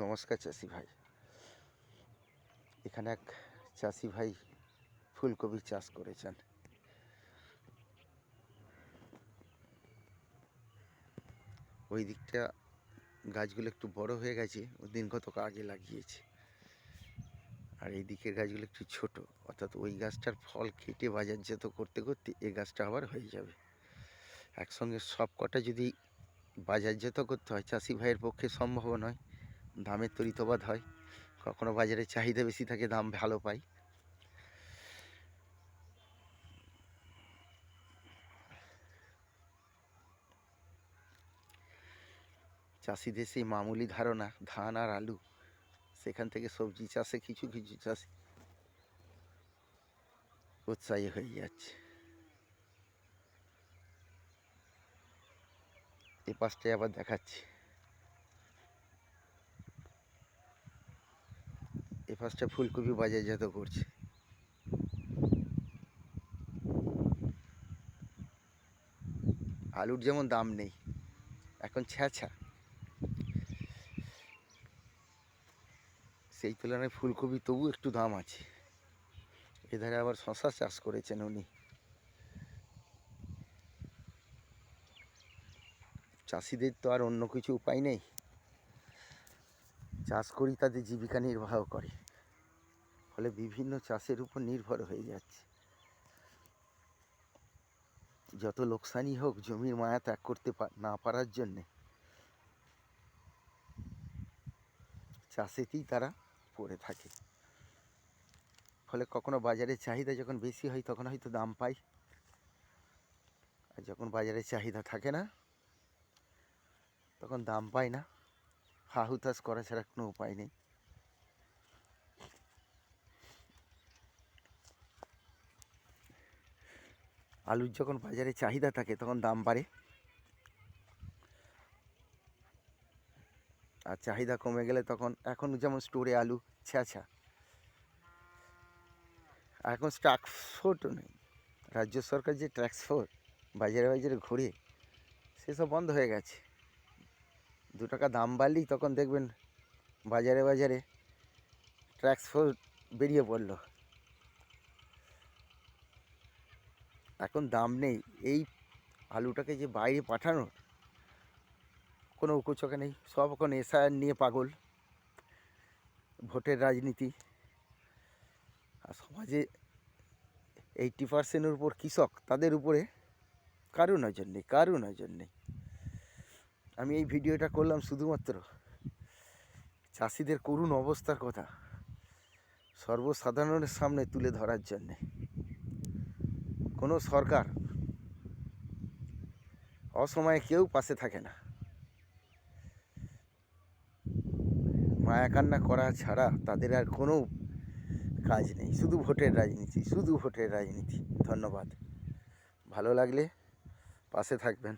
নমস্কার চাষি ভাই। এখানে এক চাষি ভাই ফুলকপি চাষ করেছেন। ওই দিকটা গাছগুলো একটু বড় হয়ে গেছে, ওই দিন কতক আগে লাগিয়েছে। আর এই দিকের গাছগুলো একটু ছোট, অর্থাৎ ওই গাছটার ফল কেটে বাজারজাত করতে করতে এই গাছটা আবার হয়ে যাবে। একসঙ্গে সব কটা যদি বাজারজাত করতে হয় চাষি ভাইয়ের পক্ষে সম্ভব নয়। দামের তরিতবাদ হয়, কখনো বাজারে চাহিদা বেশি থাকে, দাম ভালো পাই। চাষিদের সেই মামুলি ধারণা ধান আর আলু, সেখান থেকে সবজি চাষে কিছু কিছু চাষি উৎসাহী হয়ে যাচ্ছে। এ পাশটায় আবার দেখাচ্ছি, এ পাশটা ফুলকপি বাজারজাত করছে। আলুর যেমন দাম নেই, এখন ছ্যাঁচা, সেই তুলনায় ফুলকপি তবু একটু দাম আছে। এধারে আবার শশা চাষ করেছেন উনি। চাষিদের তো আর অন্য কিছু উপায় নেই, চাষ করি তাদের জীবিকা নির্বাহ করে, ফলে বিভিন্ন চাষের উপর নির্ভর হয়ে যাচ্ছে। যত লোকসানই হোক, জমির মায়া ত্যাগ করতে না পারার জন্যে চাষেতেই তারা পড়ে থাকে। ফলে কখনো বাজারের চাহিদা যখন বেশি হয় তখন হয়তো দাম পাই, আর যখন বাজারের চাহিদা থাকে না তখন দাম পায় না। হা হুতাশ করা ছাড়া কোনো উপায় নেই। আলুর যখন বাজারে চাহিদা থাকে তখন দাম বাড়ে, আর চাহিদা কমে গেলে তখন, এখন যেমন স্টোরে আলু ছ্যাঁচা, এখন ট্রান্সপোর্টও নেই। রাজ্য সরকার যে ট্রান্সপোর্ট বাজারে বাজারে ঘুরে, সেসব বন্ধ হয়ে গেছে। 2 টাকা দাম বাড়লেই তখন দেখবেন বাজারে বাজারে ট্রান্সপোর্ট বেরিয়ে পড়ল। এখন দাম নেই, এই আলুটাকে যে বাইরে পাঠানোর কোনো উকোচকে নেই। সব এখন এসআইআর নিয়ে পাগল, ভোটের রাজনীতি। আর সমাজে 80% উপর কৃষক, তাদের উপরে কারো নজর নেই, কারো নজর নেই। আমি এই ভিডিওটা করলাম শুধুমাত্র চাষিদের করুণ অবস্থার কথা সর্বসাধারণের সামনে তুলে ধরার জন্যে। কোনো সরকার অসময়ে কেউ পাশে থাকে না, মায়া কান্না করা ছাড়া তাদের আর কোনো কাজ নেই। শুধু ভোটের রাজনীতি, শুধু ভোটের রাজনীতি। ধন্যবাদ। ভালো লাগলে পাশে থাকবেন।